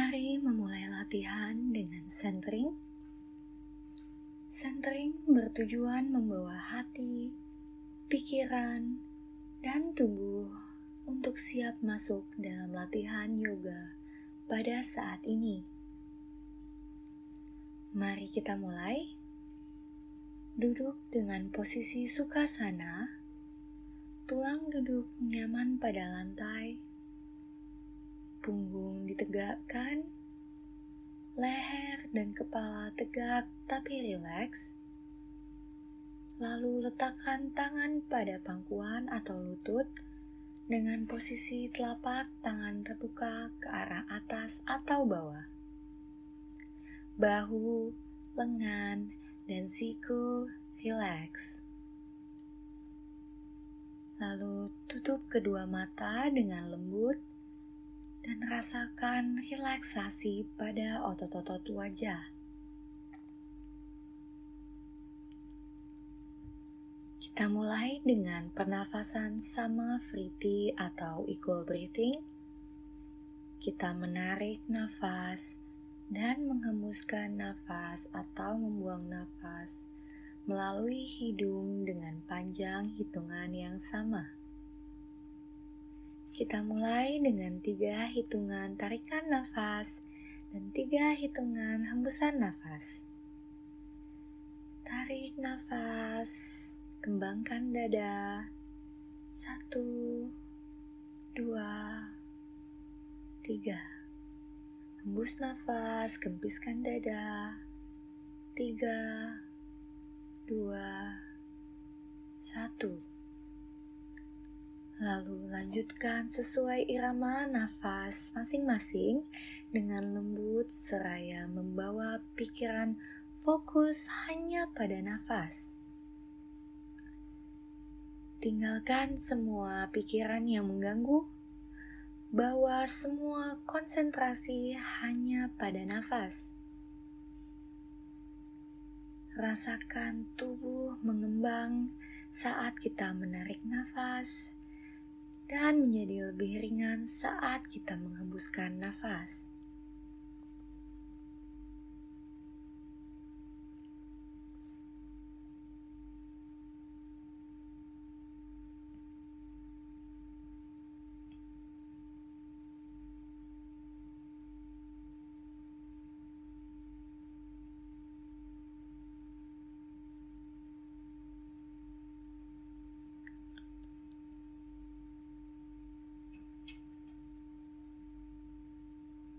Mari memulai latihan dengan centering. Centering bertujuan membawa hati, pikiran, dan tubuh untuk siap masuk dalam latihan yoga pada saat ini. Mari kita mulai. Duduk dengan posisi sukhasana, tulang duduk nyaman pada lantai, punggung ditegakkan, leher dan kepala tegak tapi rileks. Lalu letakkan tangan pada pangkuan atau lutut dengan posisi telapak tangan terbuka ke arah atas atau bawah. Bahu, lengan, dan siku rileks. Lalu tutup kedua mata dengan lembut dan rasakan relaksasi pada otot-otot wajah. Kita mulai dengan pernafasan Samavriti atau equal breathing. Kita menarik nafas dan menghembuskan nafas atau membuang nafas melalui hidung dengan panjang hitungan yang sama. Kita mulai dengan 3 hitungan tarikan nafas dan 3 hitungan hembusan nafas. Tarik nafas, kembangkan dada. 1, 2, 3. Hembus nafas, kempiskan dada. 3, 2, 1. Lalu lanjutkan sesuai irama nafas masing-masing dengan lembut seraya membawa pikiran fokus hanya pada nafas. Tinggalkan semua pikiran yang mengganggu. Bawa semua konsentrasi hanya pada nafas. Rasakan tubuh mengembang saat kita menarik nafas dan menjadi lebih ringan saat kita menghembuskan nafas.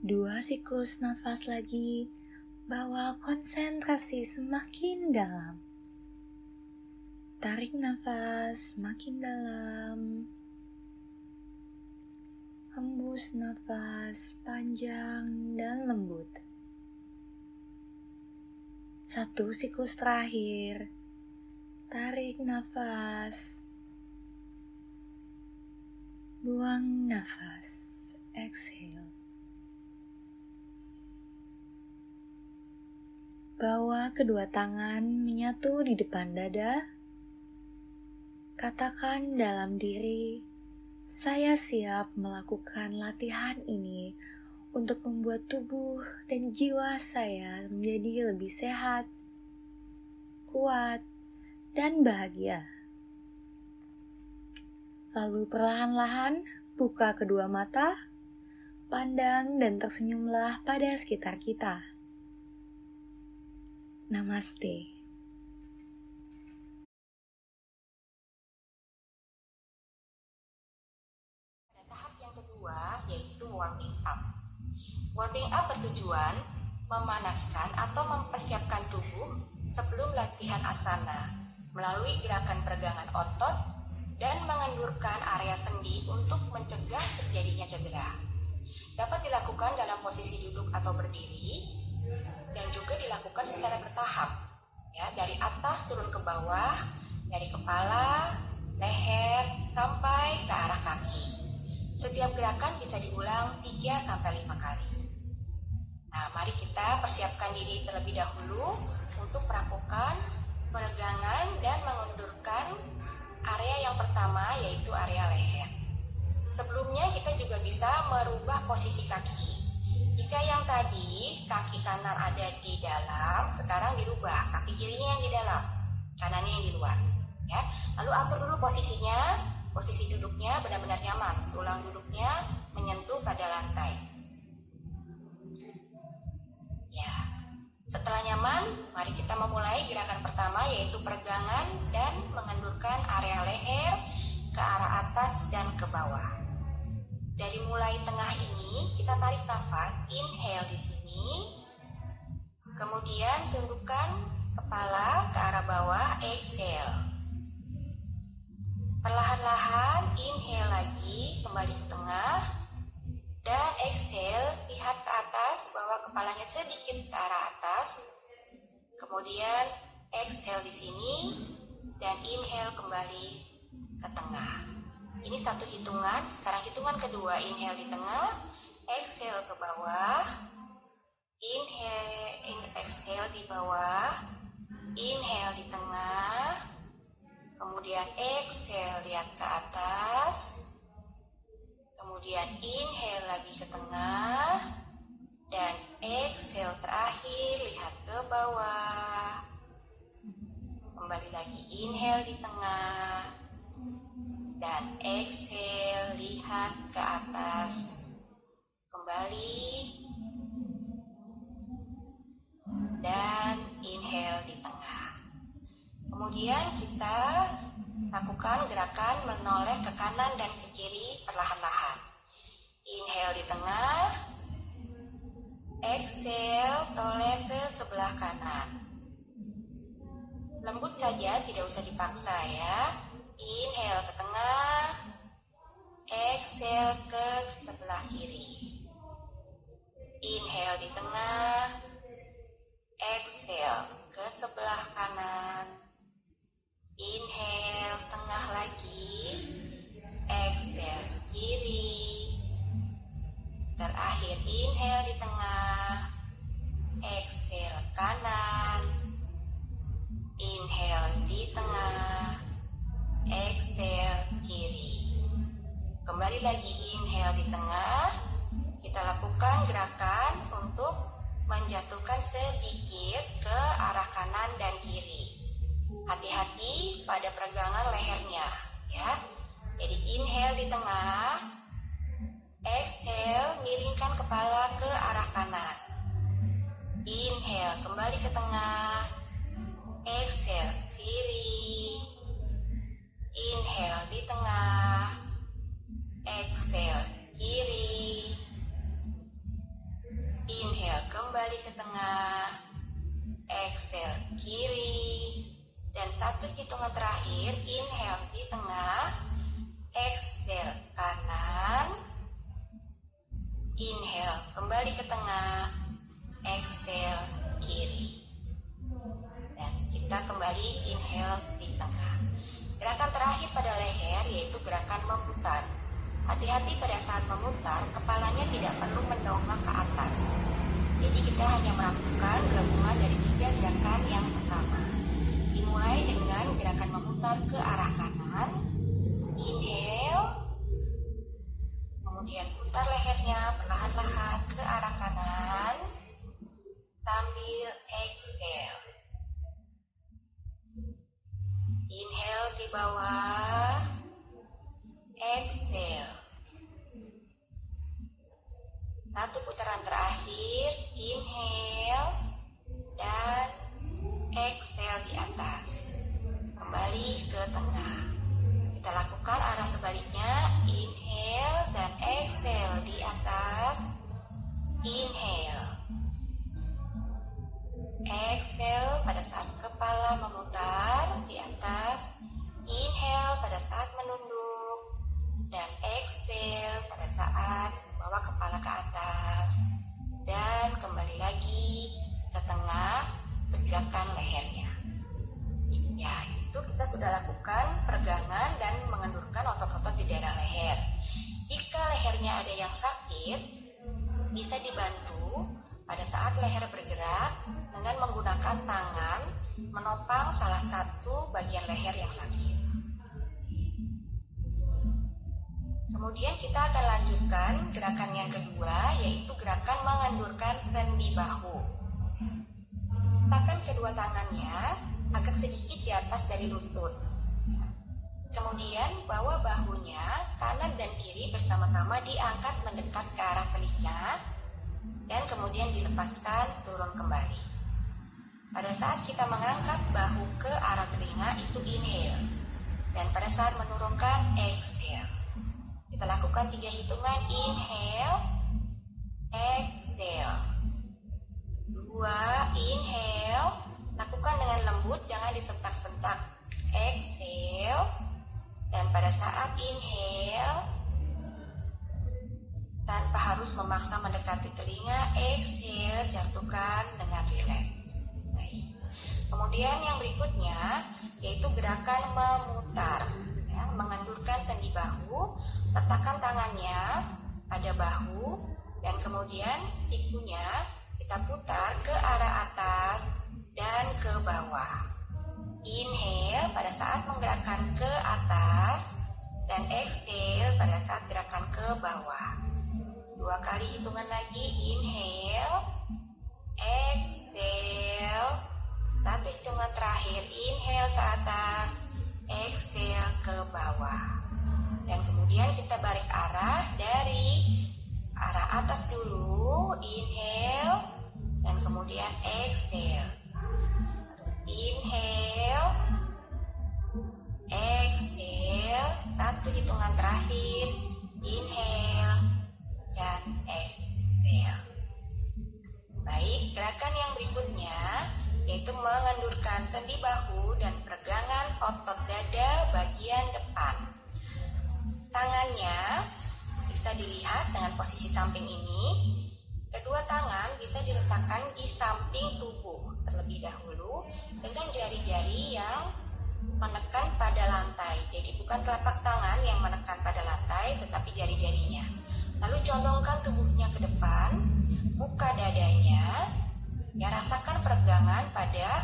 Dua siklus nafas lagi, bawa konsentrasi semakin dalam. Tarik nafas makin dalam. Hembus nafas panjang dan lembut. 1 siklus terakhir. Tarik nafas. Buang nafas. Exhale. Bawa kedua tangan menyatu di depan dada. Katakan dalam diri, saya siap melakukan latihan ini untuk membuat tubuh dan jiwa saya menjadi lebih sehat, kuat, dan bahagia. Lalu perlahan-lahan buka kedua mata, pandang dan tersenyumlah pada sekitar kita. Namaste. Pada tahap yang kedua yaitu warming up. Warming up bertujuan memanaskan atau mempersiapkan tubuh sebelum latihan asana melalui gerakan peregangan otot dan mengendurkan area sendi untuk mencegah terjadinya cedera. Dapat dilakukan dalam posisi duduk atau berdiri dan juga dilakukan secara bertahap, ya, dari atas turun ke bawah, dari kepala, leher, sampai ke arah kaki. Setiap gerakan bisa diulang 3-5 kali. Nah, mari kita persiapkan diri terlebih dahulu untuk melakukan peregangan dan mengendurkan area yang pertama, yaitu area leher. Sebelumnya kita juga bisa merubah posisi kaki. Jika Jika yang tadi kaki kanan ada di dalam, sekarang dirubah, kaki kirinya yang di dalam, kanannya yang di luar. Ya. Lalu atur dulu posisinya, posisi duduknya benar-benar nyaman, tulang duduknya menyentuh pada lantai. Ya. Setelah nyaman, mari kita memulai gerakan pertama, yaitu peregangan dan mengendurkan area leher ke arah atas dan ke bawah. Dari mulai tengah ini, kita tarik nafas, inhale di sini, kemudian tundukkan kepala ke arah bawah, exhale. Perlahan-lahan, inhale lagi, kembali ke tengah, dan exhale, lihat ke atas, bawa kepalanya sedikit ke arah atas, kemudian exhale di sini, dan inhale kembali ke tengah. Ini satu hitungan. Sekarang hitungan kedua, inhale di tengah, exhale ke bawah, exhale di bawah, inhale di tengah, kemudian exhale lihat ke atas, kemudian inhale lagi ke tengah, dan exhale terakhir lihat ke bawah. Kembali lagi, inhale di tengah, dan exhale, lihat ke atas, kembali, dan inhale di tengah. Kemudian kita lakukan gerakan menoleh ke kanan dan ke kiri perlahan-lahan. Inhale di tengah, exhale, toleh ke sebelah kanan. Lembut saja, tidak usah dipaksa ya. Inhale ke tengah, exhale ke sebelah kiri. Inhale di tengah, exhale ke sebelah kanan. Inhale tengah lagi, exhale kiri. Terakhir inhale di tengah, exhale kanan. Inhale di tengah, exhale kiri. Kembali lagi, inhale di tengah. Kita lakukan gerakan untuk menjatuhkan sedikit ke arah kanan dan kiri. Hati-hati pada peregangan lehernya ya. Jadi inhale di tengah, exhale miringkan kepala ke arah kanan. Inhale kembali ke tengah, exhale kiri. Inhale di tengah, exhale kiri. Inhale kembali ke tengah, exhale kiri. Dan satu hitungan terakhir, inhale di tengah, exhale kanan. Inhale kembali ke tengah, exhale kiri. Dan kita kembali inhale di tengah. Gerakan terakhir pada leher yaitu gerakan memutar. Hati-hati pada saat memutar, kepalanya tidak perlu mendongak ke atas. Jadi kita hanya melakukan gabungan dari 3 gerakan yang pertama. Dimulai dengan gerakan memutar ke arah kanan. Inhale, kemudian putar lehernya perlahan-lahan ke arah kanan sambil exhale. Inhale di bawah, exhale. Satu putaran terakhir, inhale dan exhale di atas. Kembali ke tengah. Kita lakukan arah sebaliknya, inhale dan exhale di atas. Inhale. Exhale pada saat kepala memutar di atas. Inhale pada saat menunduk. Dan exhale pada saat bawa kepala ke atas. Dan kembali lagi ke tengah, tegakkan lehernya. Ya, itu kita sudah lakukan peregangan dan mengendurkan otot-otot di daerah leher. Jika lehernya ada yang sakit, bisa dibantu pada saat leher bergerak dengan menggunakan tangan menopang salah satu bagian leher yang sakit. Kemudian kita akan lanjutkan gerakan yang kedua, yaitu gerakan mengendurkan sendi bahu. Letakkan kedua tangannya agak sedikit di atas dari lutut. Kemudian bawa bahunya kanan dan kiri bersama-sama diangkat mendekat ke arah telinga dan kemudian dilepaskan turun kembali. Pada saat kita mengangkat bahu ke arah telinga itu inhale, dan pada saat menurunkan exhale. Kita lakukan 3 hitungan, inhale, exhale. 2, inhale, lakukan dengan lembut, jangan disentak-sentak. Exhale, dan pada saat inhale, tanpa harus memaksa mendekati telinga, exhale, jatuhkan dengan rileks. Baik. Kemudian yang berikutnya, yaitu gerakan memutar. Ya, mengendurkan sendi bahu, letakkan tangannya pada bahu, dan kemudian sikunya kita putar ke arah atas dan ke bawah. Inhale pada saat menggerakkan ke atas dan exhale pada saat gerakan ke bawah. 2 kali hitungan lagi, inhale, exhale. 1 hitungan terakhir, inhale ke atas, exhale ke bawah. Dan kemudian kita balik arah dari arah atas dulu, inhale, dan kemudian exhale. Inhale, exhale, 1 hitungan terakhir, inhale, dan exhale. Baik, gerakan yang berikutnya yaitu mengendurkan sendi bahu dan peregangan otot dada bagian depan. Tangannya bisa dilihat dengan posisi samping ini. Kedua tangan bisa diletakkan di samping tubuh terlebih dahulu dengan jari-jari yang menekan pada lantai. Jadi bukan telapak tangan yang menekan pada lantai, tetapi jari-jarinya. Lalu condongkan tubuhnya ke depan, buka dadanya, ya rasakan peregangan pada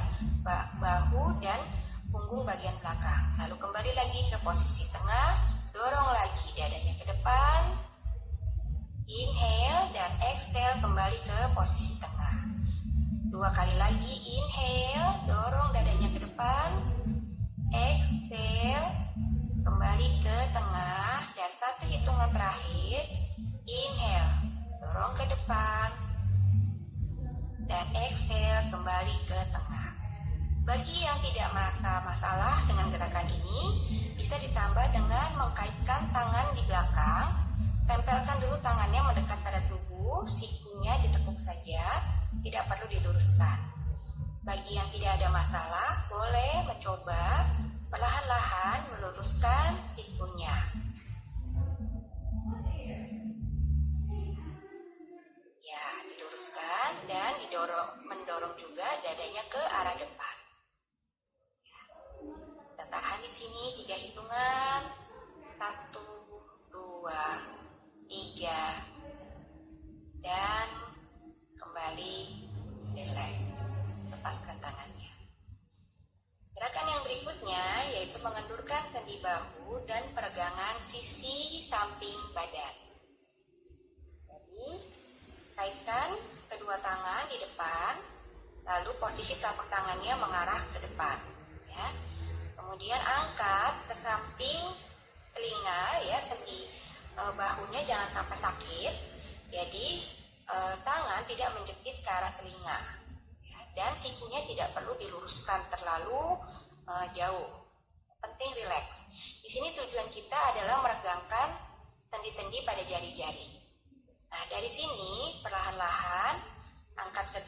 bahu dan punggung bagian belakang. Lalu kembali lagi ke posisi tengah, dorong lagi dadanya ke depan, inhale dan exhale kembali ke posisi tengah. 2 kali lagi, inhale, dorong dadanya ke depan, exhale, kembali ke tengah, dan 1 hitungan terakhir, inhale, dorong ke depan, dan exhale kembali ke tengah. Bagi yang tidak merasa masalah dengan gerakan ini, bisa ditambah dengan mengkaitkan tangan di belakang. Tempelkan dulu tangannya mendekat pada tubuh, sikunya ditekuk saja, tidak perlu diluruskan. Bagi yang tidak ada masalah, boleh mencoba perlahan-lahan meluruskan sikunya. Ya, diluruskan dan mendorong juga dadanya ke arah depan. Kita tahan di sini 3 hitungan. 1, 2, 3, dan kembali relax. Lepaskan tangannya. Gerakan yang berikutnya yaitu mengendurkan sendi bahu dan peregangan sisi samping badan. Jadi, kaitkan kedua tangan di depan, lalu posisi telapak tangannya mengarah ke depan. Ya. Kemudian angkat ke samping telinga, ya, sendi bahunya jangan sampai sakit. Jadi tangan tidak menjepit ke arah telinga, ya, dan sikunya tidak perlu diluruskan terlalu jauh. Penting rileks. Di sini tujuan kita adalah meregangkan sendi-sendi pada jari-jari. Nah, dari sini perlahan-lahan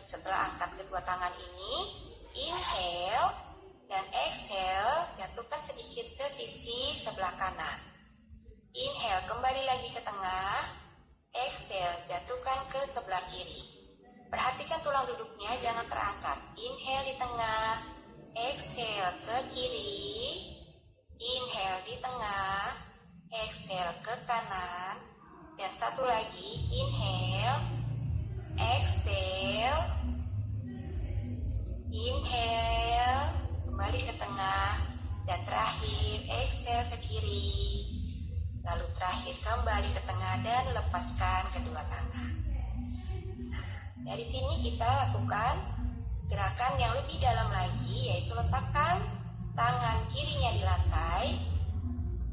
setelah angkat kedua tangan ini, inhale dan exhale, jatuhkan sedikit ke sisi sebelah kanan. Inhale, kembali lagi ke tengah. Exhale, jatuhkan ke sebelah kiri. Perhatikan tulang duduknya jangan terangkat. Inhale di tengah, exhale ke kiri. Inhale di tengah, exhale ke kanan. Dan satu lagi, inhale, exhale, inhale, kembali ke tengah, dan terakhir exhale ke kiri. Lalu terakhir kembali ke tengah dan lepaskan kedua tangan. Dari sini kita lakukan gerakan yang lebih dalam lagi, yaitu letakkan tangan kirinya di lantai.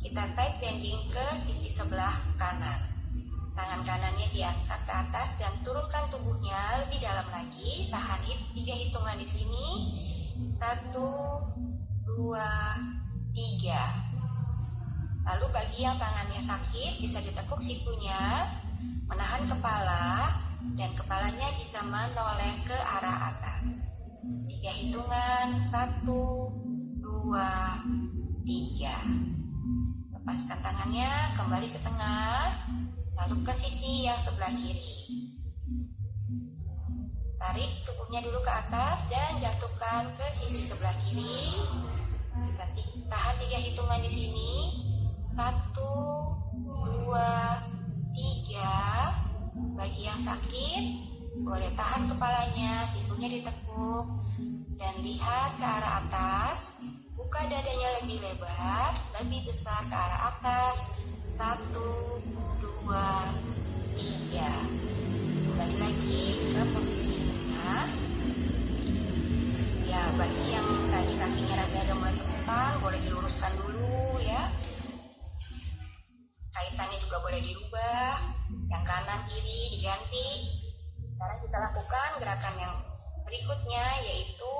Kita side bending ke sisi sebelah kanan. Tangan kanannya diangkat ke atas dan turunkan tubuhnya lebih dalam lagi. Tahan 3 hitungan di sini. 1, 2, 3. Lalu bagi yang tangannya sakit, bisa ditekuk sikunya, menahan kepala, dan kepalanya bisa menoleh ke arah atas. 3 hitungan, 1, 2, 3. Lepaskan tangannya, kembali ke tengah, lalu ke sisi yang sebelah kiri. Tarik tubuhnya dulu ke atas dan jatuhkan ke sisi sebelah kiri. Kita tahan 3 hitungan di sini. 1, 2, 3. Bagi yang sakit, boleh tahan kepalanya, sikunya ditekuk, dan lihat ke arah atas. Buka dadanya lebih lebar, lebih besar ke arah atas. 1, 2, 3. Kembali lagi ke posisi tengah. Ya, bagi yang tadi kakinya rasanya udah mulai seputar, boleh diluruskan dulu ya. Kaitannya juga boleh dirubah. Yang kanan kiri diganti. Sekarang kita lakukan gerakan yang berikutnya, yaitu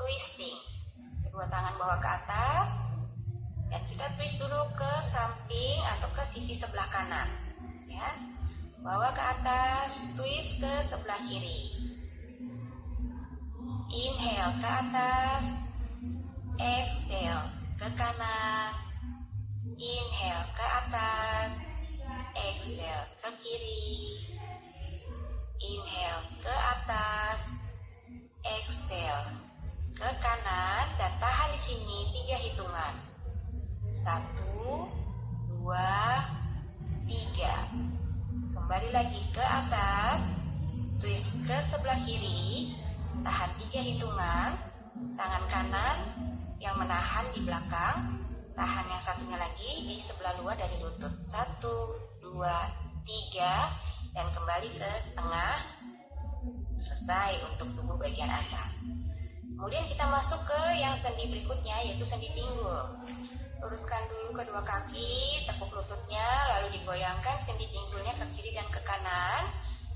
twisting. Kedua tangan bawa ke atas dan kita twist dulu ke samping atau ke sisi sebelah kanan ya. Bawa ke atas, twist ke sebelah kiri. Inhale ke atas, exhale ke kanan. Inhale ke atas, exhale ke kiri. Inhale ke atas, exhale ke kanan, dan tahan di sini 3 hitungan. 1, 2, 3. Kembali lagi ke atas, twist ke sebelah kiri, tahan 3 hitungan. Tangan kanan yang menahan di belakang, tahan yang satunya lagi di sebelah luar dari lutut. 1, 2, 3, dan kembali ke tengah. Selesai untuk tubuh bagian atas. Kemudian kita masuk ke yang sendi berikutnya, yaitu sendi pinggul. Luruskan dulu kedua kaki, tekuk lututnya, lalu digoyangkan sendi pinggulnya ke kiri dan ke kanan,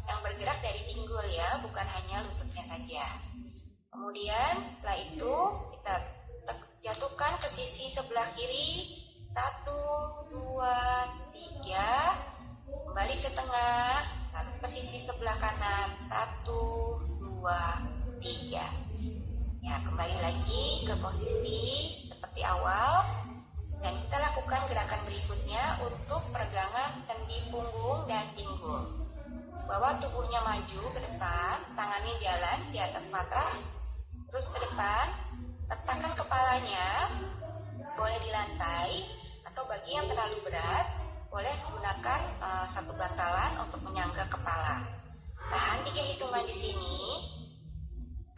yang bergerak dari pinggul ya, bukan hanya lututnya saja. Kemudian setelah itu kita jatuhkan ke sisi sebelah kiri. 1, 2, 3. Kembali ke tengah, lalu ke sisi sebelah kanan. 1, 2, 3. Ya, kembali lagi ke posisi seperti awal. Dan kita lakukan gerakan berikutnya untuk peregangan sendi punggung dan pinggul. Bawa tubuhnya maju ke depan, tangannya jalan di atas matras, terus ke depan. Letakkan kepalanya, boleh di lantai, atau bagi yang terlalu berat, boleh gunakan satu bantalan untuk menyangga kepala. Tahan 3 hitungan di sini.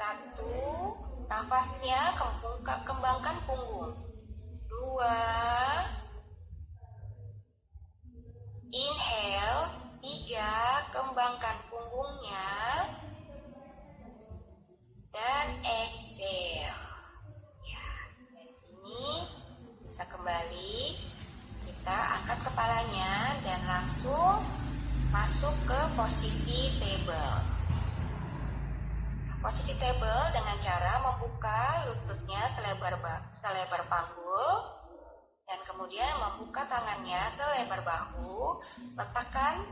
1, nafasnya kembangkan punggung. 2, inhale. 3, kembangkan punggungnya. Dan exhale. Ya, dari sini bisa kembali. Kita angkat kepalanya dan langsung masuk ke posisi table. Posisi table dengan cara membuka lututnya selebar panggul dan kemudian membuka tangannya selebar bahu. Letakkan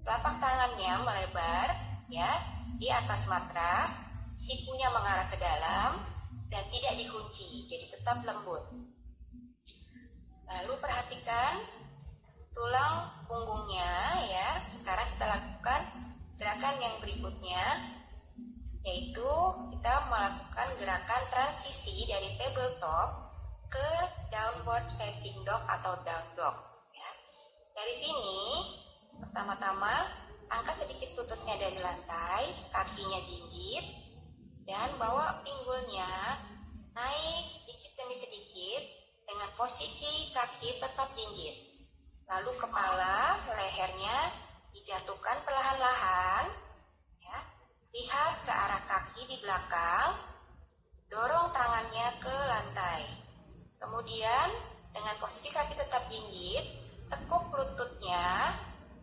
telapak tangannya melebar ya di atas matras, sikunya mengarah ke dalam dan tidak dikunci, jadi tetap lembut. Lalu perhatikan tulang punggungnya ya. Sekarang kita lakukan gerakan yang berikutnya, yaitu kita melakukan gerakan transisi dari tabletop ke downward facing dog atau down dog. Ya. Dari sini, pertama-tama angkat sedikit lututnya dari lantai, kakinya jinjit, dan bawa pinggulnya naik sedikit demi sedikit dengan posisi kaki tetap jinjit. Lalu kepala, lehernya dijatuhkan perlahan-lahan. Ya. Lihat ke arah kaki di belakang, dorong tangannya ke lantai. Kemudian dengan posisi kaki tetap jinjit, tekuk lututnya,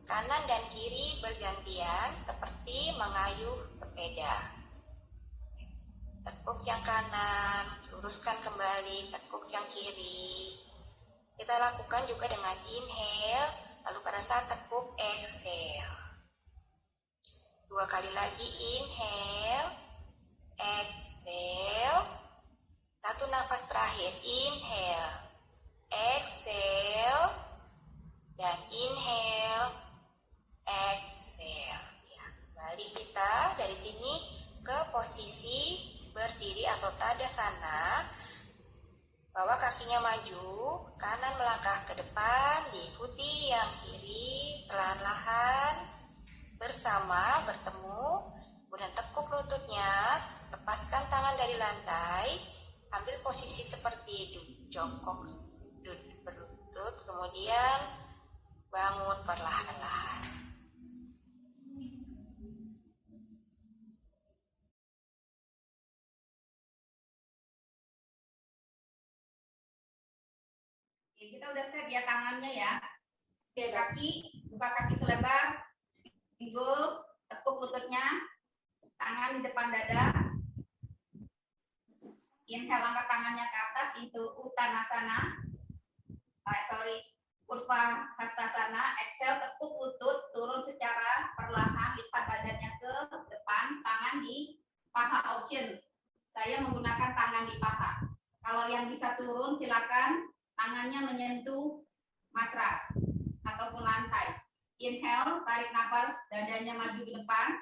kanan dan kiri bergantian seperti mengayuh sepeda. Tekuk yang kanan, luruskan kembali, tekuk yang kiri. Kita lakukan juga dengan inhale, lalu pada saat tekuk exhale. 2 kali lagi inhale, exhale. 1 nafas terakhir, inhale, exhale, dan inhale, exhale. Ya, kembali kita dari sini ke posisi berdiri atau tadasana. Bawa kakinya maju, kanan melangkah ke depan, diikuti yang kiri perlahan-lahan bersama bertemu. Kemudian tekuk lututnya, lepaskan tangan dari lantai, ambil posisi seperti jongkok berlutut, kemudian bangun perlahan-lahan. Kita udah set ya tangannya ya. Oke, buka kaki selebar, pinggul, tekuk lututnya, tangan di depan dada. Inhale, angkat tangannya ke atas, itu Uttanasana. Urva Hastasana. Exhale, tekuk lutut, turun secara perlahan, lipat badannya ke depan, tangan di paha option. Saya menggunakan tangan di paha. Kalau yang bisa turun silakan tangannya menyentuh matras ataupun lantai. Inhale, tarik nafas, dadanya maju ke depan.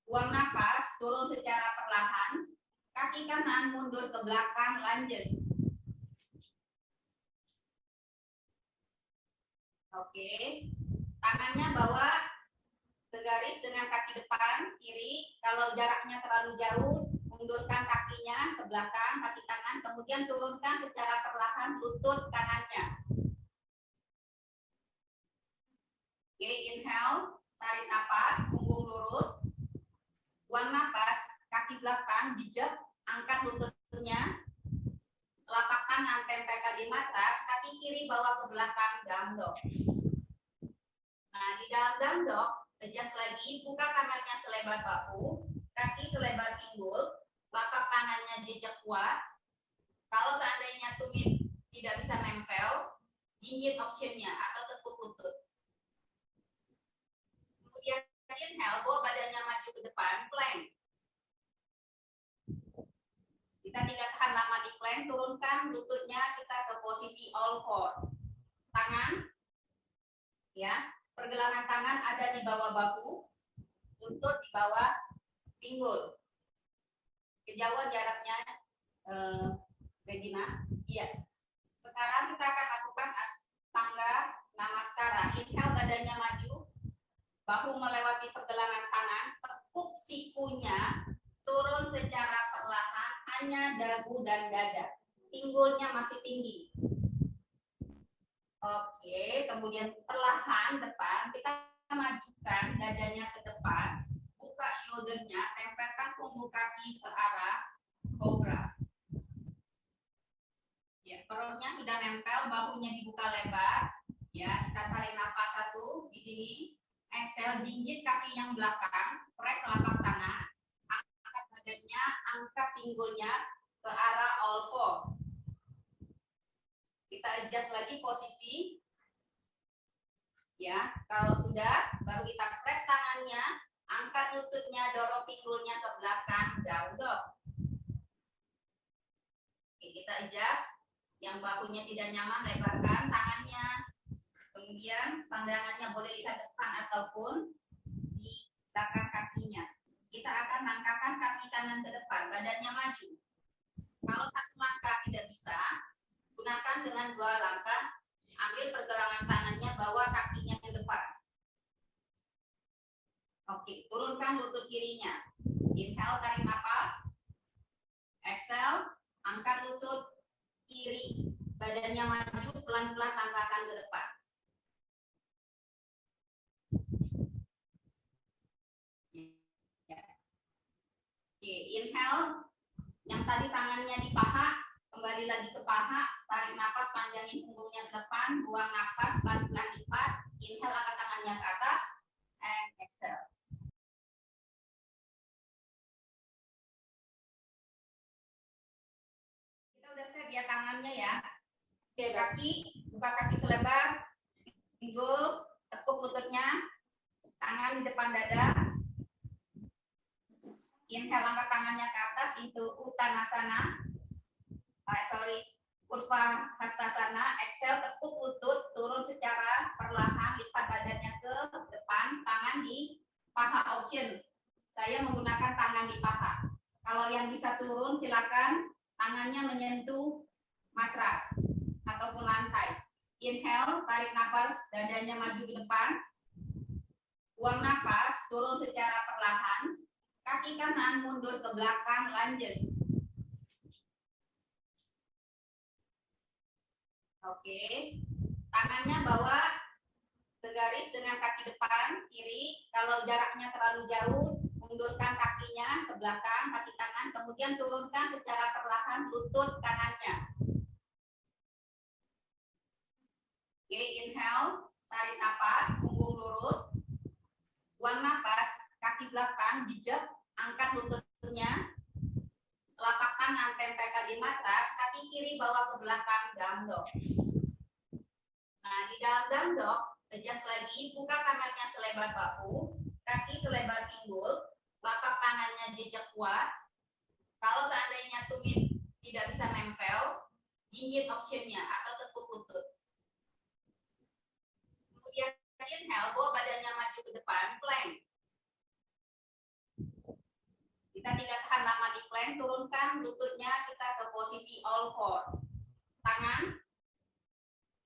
Buang nafas, turun secara perlahan. Kaki kanan mundur ke belakang, lunges. Oke, tangannya bawa segaris dengan kaki depan, kiri. Kalau jaraknya terlalu jauh, mundurkan kakinya ke belakang, kaki kanan, kemudian turunkan secara perlahan lutut kanannya. Oke, inhale, tarik nafas, punggung lurus. Buang nafas, kaki belakang jejak, angkat lututnya. Telapak tangan tempelkan di matras, kaki kiri bawa ke belakang, down dog. Nah, di dalam down dog, adjust lagi, buka kamarnya selebar bahu, kaki selebar pinggul, telapak tangannya jejak kuat. Kalau seandainya tumit tidak bisa nempel, jinjit optionnya atau tekuk lutut. Kemudian inhale, bawa badannya maju ke depan, plank. Kita tidak tahan lama di plank, turunkan lututnya, kita ke posisi all four. Tangan, ya, pergelangan tangan ada di bawah bahu, lutut di bawah pinggul. Kejauhan jaraknya, Regina. Iya. Sekarang kita akan lakukan Ashtanga Namaskara. Inhale, badannya maju, bahu melewati pergelangan tangan, tekuk sikunya, turun secara perlahan, hanya dagu dan dada. Pinggulnya masih tinggi. Oke, kemudian perlahan depan, kita majukan dadanya ke depan, buka shouldernya, tempelkan punggung kaki ke arah cobra. Ya, perutnya sudah nempel, bahunya dibuka lebar. Ya, kita tarik nafas satu di sini. Exhale, jinjit kaki yang belakang, press telapak tangan, angkat badannya, angkat pinggulnya ke arah all four. Kita adjust lagi posisi. Ya, kalau sudah, baru kita press tangannya, angkat lututnya, dorong pinggulnya ke belakang, down dog. Oke, kita adjust. Yang bahunya tidak nyaman, lebarkan tangannya. Kemudian pandangannya boleh lihat depan ataupun di belakang kakinya. Kita akan langkahkan kaki kanan ke depan, badannya maju. Kalau satu langkah tidak bisa, gunakan dengan 2 langkah. Ambil pergelangan tangannya, bawa kakinya ke depan. Oke, turunkan lutut kirinya. Inhale, tarik nafas. Exhale, angkat lutut kiri. Badannya maju, pelan-pelan langkahkan ke depan. Oke, inhale. Yang tadi tangannya di paha, kembali lagi ke paha, tarik nafas, panjangin punggungnya ke depan, buang nafas, pelan-pelan lipat, inhale, angkat tangannya ke atas, and exhale. Kita udah set ya tangannya ya. Oke, kaki, buka kaki selebar, pinggul, tekuk lututnya, tangan di depan dada. Inhale, angkat tangannya ke atas, itu Uttanasana. Kurva Hastasana. Exhale, tekuk lutut, turun secara perlahan, lipat badannya ke depan, tangan di paha option. Saya menggunakan tangan di paha. Kalau yang bisa turun, silakan tangannya menyentuh matras ataupun lantai. Inhale, tarik nafas, dadanya maju ke depan. Buang nafas, turun secara perlahan. Kaki kanan mundur ke belakang, lunges. Oke, tangannya bawa segaris dengan kaki depan, kiri. Kalau jaraknya terlalu jauh, mundurkan kakinya ke belakang, kaki kanan, kemudian turunkan secara perlahan lutut kanannya. Oke, inhale, tarik nafas, punggung lurus. Buang nafas, kaki belakang dijep, angkat lututnya. Telapak tangan tempelkan di matras, kaki kiri bawa ke belakang, down dog. Nah, di dalam down dog, adjust lagi, buka tangannya selebar bahu, kaki selebar pinggul, telapak tangannya jejak kuat. Kalau seandainya tumit tidak bisa nempel, jinjit optionnya atau tekuk lutut. Kemudian inhale, bawa badannya maju ke depan, plank. Kita tidak tahan lama di plank, turunkan lututnya, kita ke posisi all four. Tangan,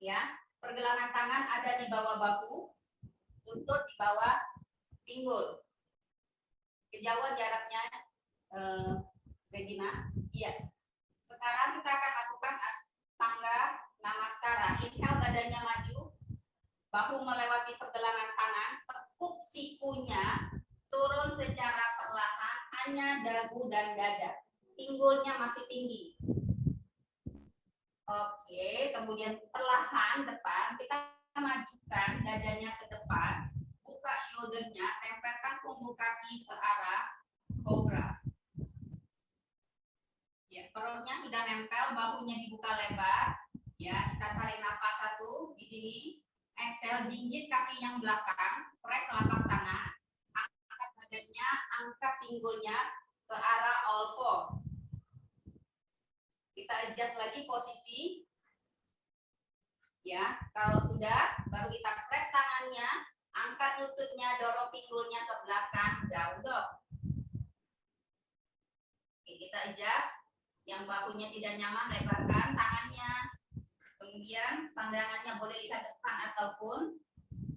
ya, pergelangan tangan ada di bawah bahu, lutut di bawah pinggul. Kejauhan jaraknya, Regina. Iya. Sekarang kita akan lakukan Ashtanga Namaskara. Inhale, badannya maju, bahu melewati pergelangan tangan, tekuk sikunya, turun secara perlahan, hanya dagu dan dada. Pinggulnya masih tinggi. Oke, kemudian perlahan depan, kita majukan dadanya ke depan, buka shouldernya, tempelkan punggung kaki ke arah cobra. Ya, perutnya sudah nempel, bahunya dibuka lebar. Ya, kita tarik nafas satu di sini. Exhale, jinjit kaki yang belakang, press telapak tangan, angkat badannya, angkat pinggulnya ke arah all four. Kita adjust lagi posisi. Ya, kalau sudah, baru kita press tangannya, angkat lututnya, dorong pinggulnya ke belakang, down dog. Oke, kita adjust. Yang bahunya tidak nyaman, lebarkan tangannya. Kemudian pandangannya boleh lihat depan ataupun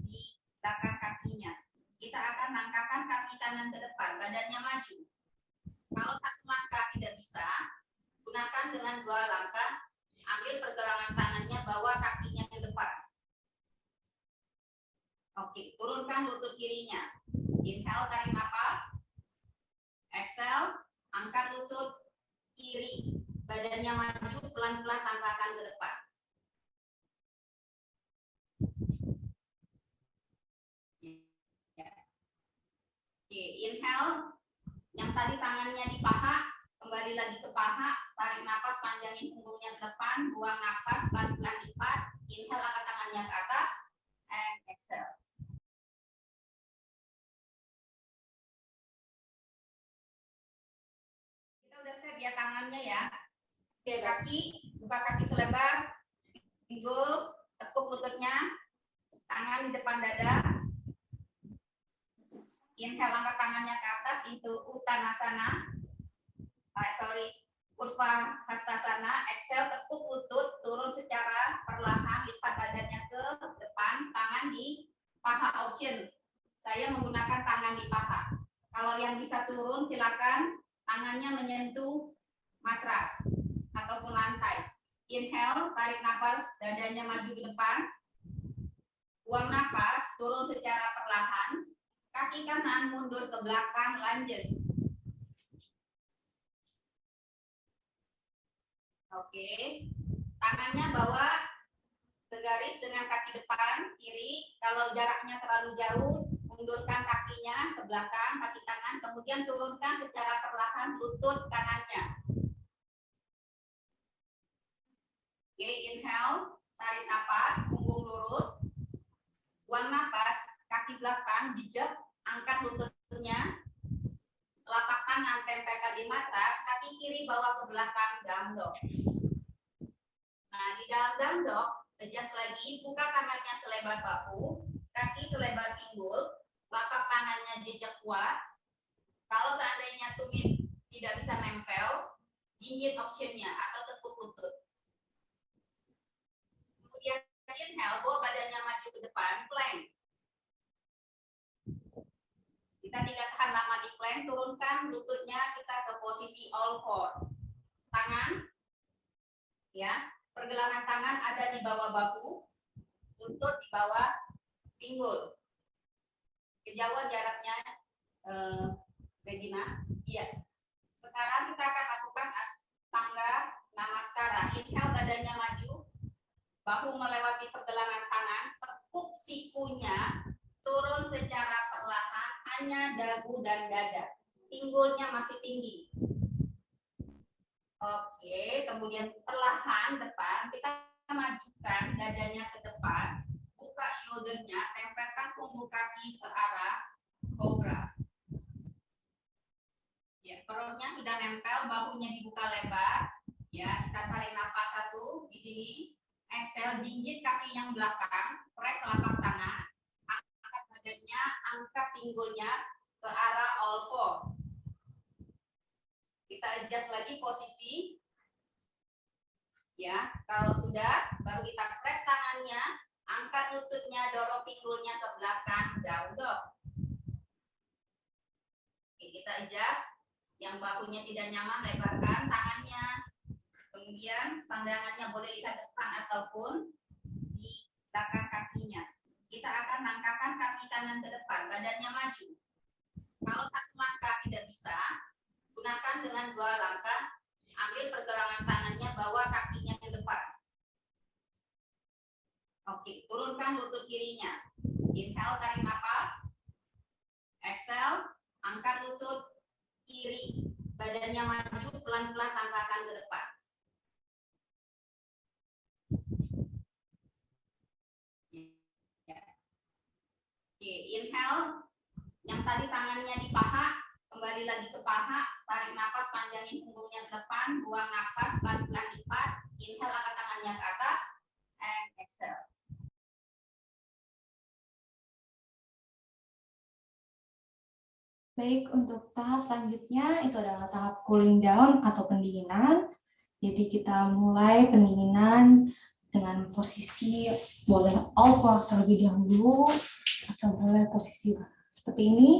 di belakang kakinya. Kita akan langkahkan kaki kanan ke depan, badannya maju. Kalau satu langkah tidak bisa, gunakan dengan dua langkah. Ambil pergelangan tangannya, bawa kakinya ke depan. Oke, turunkan lutut kirinya. Inhale, tarik nafas. Exhale, angkat lutut kiri. Badannya maju, pelan-pelan langkahkan ke depan. Oke, inhale. Yang tadi tangannya di paha, kembali lagi ke paha, tarik nafas, panjangin punggungnya ke depan, buang nafas, pelan-pelan lipat, inhale, angkat tangannya ke atas, and exhale. Kita udah set ya tangannya ya. Oke, kaki, buka kaki selebar, pinggul, tekuk lututnya, tangan di depan dada. Inhale, angkat tangannya ke atas, itu Uttanasana. Kurva Hastasana. Exhale, tekuk lutut, turun secara perlahan, lipat badannya ke depan, tangan di paha option. Saya menggunakan tangan di paha. Kalau yang bisa turun, silakan tangannya menyentuh matras ataupun lantai. Inhale, tarik nafas, dadanya maju ke depan. Buang nafas, turun secara perlahan. Kaki kanan mundur ke belakang, lunges. Oke. Tangannya bawa segaris dengan kaki depan, kiri. Kalau jaraknya terlalu jauh, mundurkan kakinya ke belakang, kaki kanan, kemudian turunkan secara perlahan lutut kanannya. Oke, inhale, tarik napas, punggung lurus. Buang napas, kaki belakang dijep, angkat lututnya. Telapak tangan tempelkan di matras, kaki kiri bawa ke belakang, down dog. Nah, di dalam down dog, adjust lagi, buka tangannya selebar bahu, kaki selebar pinggul, telapak tangannya jejak kuat. Kalau seandainya tumit tidak bisa nempel, jinjit optionnya atau tekuk lutut. Kemudian inhale, bawa badannya maju ke depan, plank. Kita tidak tahan lama di plank, turunkan lututnya kita ke posisi all four. Tangan, ya, pergelangan tangan ada di bawah bahu, lutut di bawah pinggul. Kejauhan jaraknya, Regina. Iya. Sekarang kita akan lakukan Ashtanga Namaskara. Inhale, badannya maju, bahu melewati pergelangan tangan, tekuk sikunya, turun secara perlahan, hanya dagu dan dada. Pinggulnya masih tinggi. Oke, kemudian perlahan depan, kita majukan dadanya ke depan, buka shouldernya, tempelkan punggung kaki ke arah cobra. Ya, perutnya sudah nempel, bahunya dibuka lebar. Ya, kita tarik napas satu di sini. Exhale, jinjit kaki yang belakang, press telapak tangan, angkat badannya, angkat pinggulnya ke arah all four. Kita adjust lagi posisi. Ya, kalau sudah, baru kita press tangannya, angkat lututnya, dorong pinggulnya ke belakang, down dog. Oke, kita adjust. Yang bahunya tidak nyaman, lebarkan tangannya. Kemudian pandangannya boleh lihat depan ataupun di belakang kakinya. Kita akan langkahkan kaki kanan ke depan, badannya maju. Kalau satu langkah tidak bisa, gunakan dengan dua langkah. Ambil pergelangan tangannya, bawa kakinya ke depan. Oke, turunkan lutut kirinya. Inhale, tarik napas. Exhale, angkat lutut kiri. Badannya maju, pelan-pelan langkahkan ke depan. Oke, inhale. Yang tadi tangannya di paha, kembali lagi ke paha, tarik napas, panjangin punggungnya ke depan, buang napas, pelan-pelan lipat, inhale, angkat tangannya ke atas, and exhale. Baik, untuk tahap selanjutnya itu adalah tahap cooling down atau pendinginan. Jadi kita mulai pendinginan dengan posisi boleh all four terlebih dahulu, atau boleh posisi seperti ini,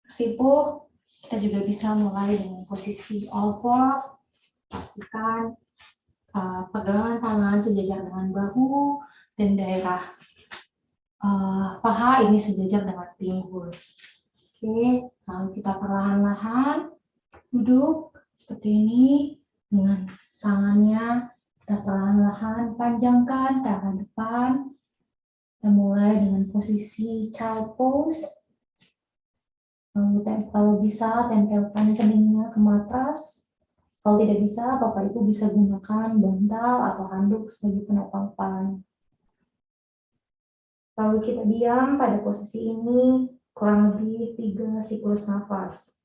sipuh. Kita juga bisa mulai dengan posisi all four. Pastikan pergelangan tangan sejajar dengan bahu dan daerah paha ini sejajar dengan pinggul. Oke, lalu kita perlahan-lahan duduk seperti ini dengan tangannya kita perlahan-lahan panjangkan ke arah depan. Kita mulai dengan posisi child pose. Kalau bisa tempelkan keningnya ke matras. Kalau tidak bisa, Bapak Ibu bisa gunakan bantal atau handuk sebagai penopang kepalanya. Lalu kita diam pada posisi ini kurang lebih 3 siklus nafas.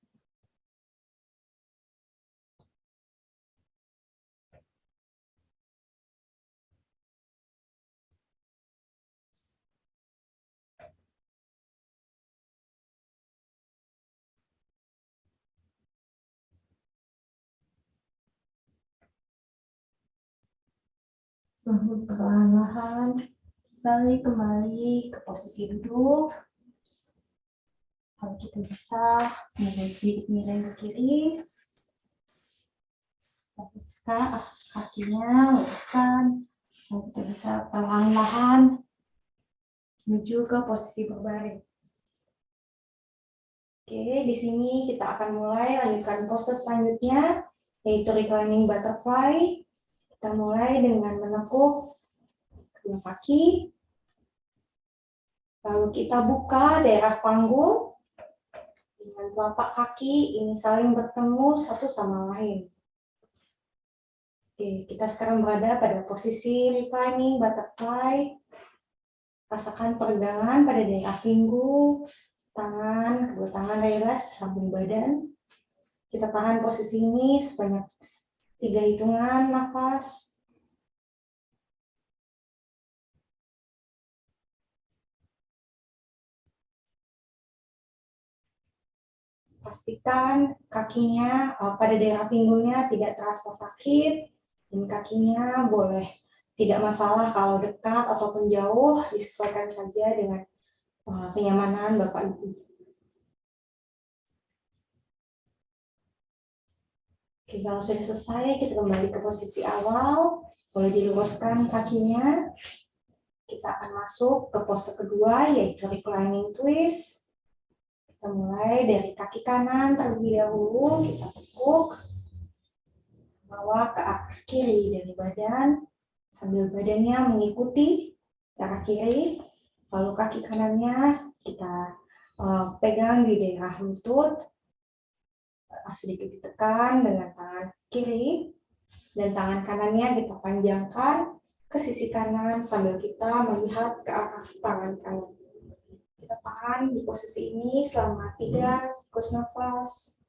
Lalu perlahan-lahan balik kembali ke posisi duduk. Kalau kita bisa sedikit miring ke kiri, luruskan kakinya, luruskan. Lalu kita bisa perlahan-lahan menuju ke posisi berbaring. Oke, di sini kita akan mulai lanjutkan pose selanjutnya, yaitu reclining butterfly. Kita mulai dengan menekuk kedua kaki. Lalu kita buka daerah panggul dengan telapak kaki ini saling bertemu satu sama lain. Oke, kita sekarang berada pada posisi reclining butterfly. Rasakan peregangan pada daerah pinggul, kedua tangan relax di samping badan. Kita tahan posisi ini sebanyak 3 hitungan nafas. Pastikan kakinya pada daerah pinggulnya tidak terasa sakit, dan kakinya boleh tidak masalah kalau dekat ataupun jauh, disesuaikan saja dengan kenyamanan Bapak Ibu. Oke, kalau sudah selesai, kita kembali ke posisi awal. Boleh diluruskan kakinya. Kita akan masuk ke pose kedua, yaitu reclining twist. Kita mulai dari kaki kanan terlebih dahulu, kita tekuk, bawa ke arah kiri dari badan, sambil badannya mengikuti ke arah kiri, lalu kaki kanannya kita pegang di daerah lutut, sedikit ditekan dengan tangan kiri, dan tangan kanannya kita panjangkan ke sisi kanan sambil kita melihat ke arah tangan kanan. Kita tahan di posisi ini selama 3 siklus nafas.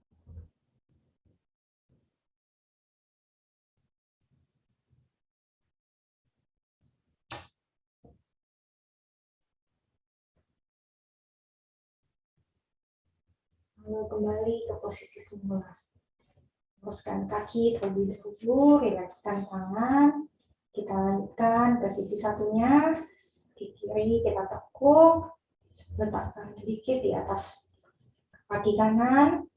Lalu kembali ke posisi semula. Luruskan kaki terlebih dahulu, rilekskan tangan. Kita lanjutkan ke sisi satunya. Kaki kiri kita tekuk, letakkan sedikit di atas kaki kanan.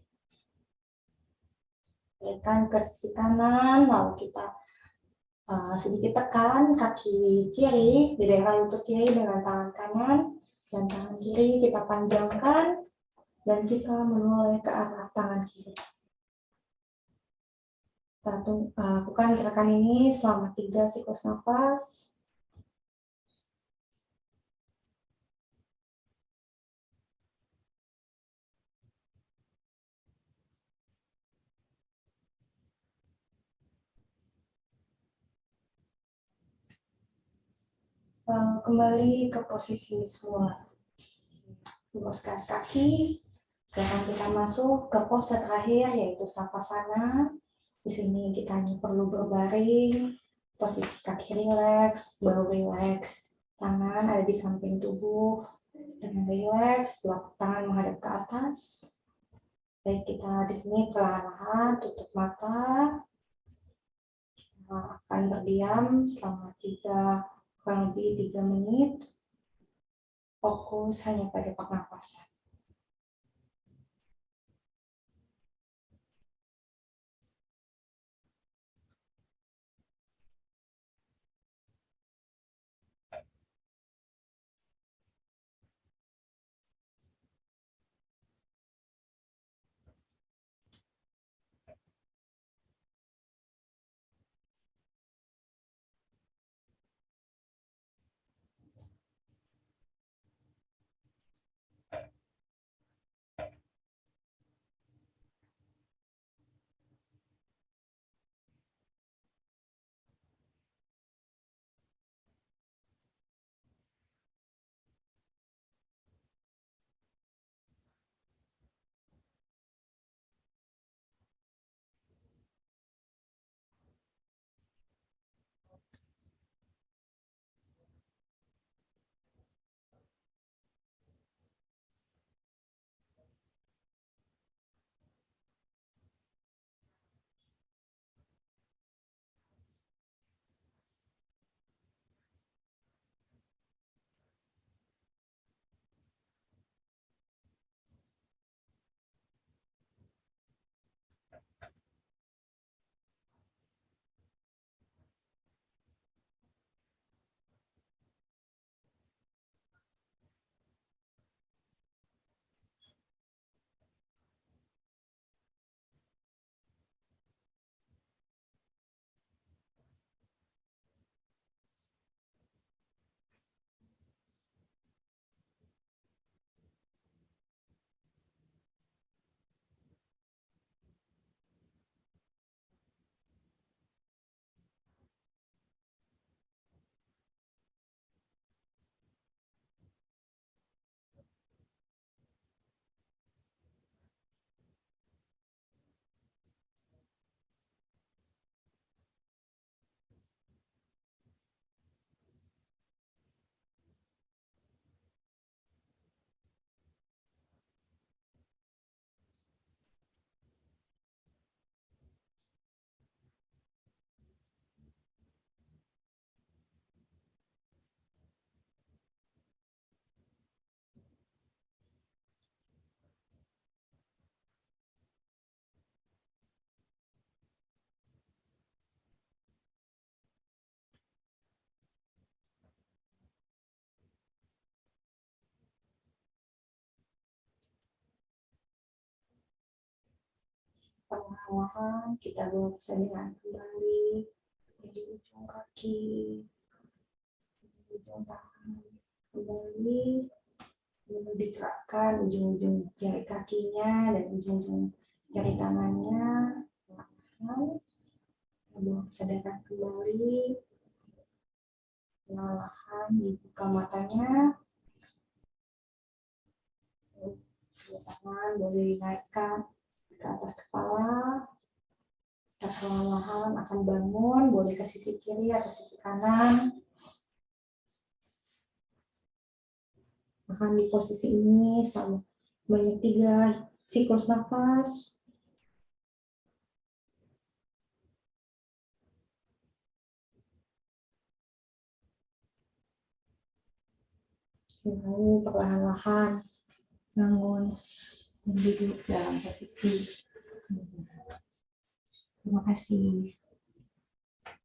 Tekan ke sisi kanan, lalu kita sedikit tekan kaki kiri di daerah lutut kiri dengan tangan kanan, dan tangan kiri kita panjangkan dan kita menoleh ke arah tangan kiri. Kita lakukan gerakan ini selama 3 siklus nafas. Kembali ke posisi semula. Luruskan kaki. Sekarang kita masuk ke pose terakhir, yaitu Savasana. Di sini kita hanya perlu berbaring, posisi kaki rileks, bahu rileks, tangan ada di samping tubuh dengan rileks, telapak tangan menghadap ke atas. Baik, kita di sini perlahan-lahan tutup mata. Kita akan berdiam selama kurang lebih 3 menit. Fokus hanya pada pernapasan. perlahan-lahan kita bawa kesadaran kembali dari ujung kaki, ujung tangan, kembali. Lalu digerakkan ujung-ujung jari kakinya dan ujung-ujung jari tangannya. Perlahan, kita bawa kesadaran kembali. Perlahan dibuka matanya. Tangan boleh dinaikkan ke atas kepala. Kita perlahan akan bangun, boleh ke sisi kiri atau sisi kanan. Tahan di posisi ini selama sebanyak 3 siklus nafas. Lalu perlahan-lahan bangun dan duduk dalam posisi. Terima kasih.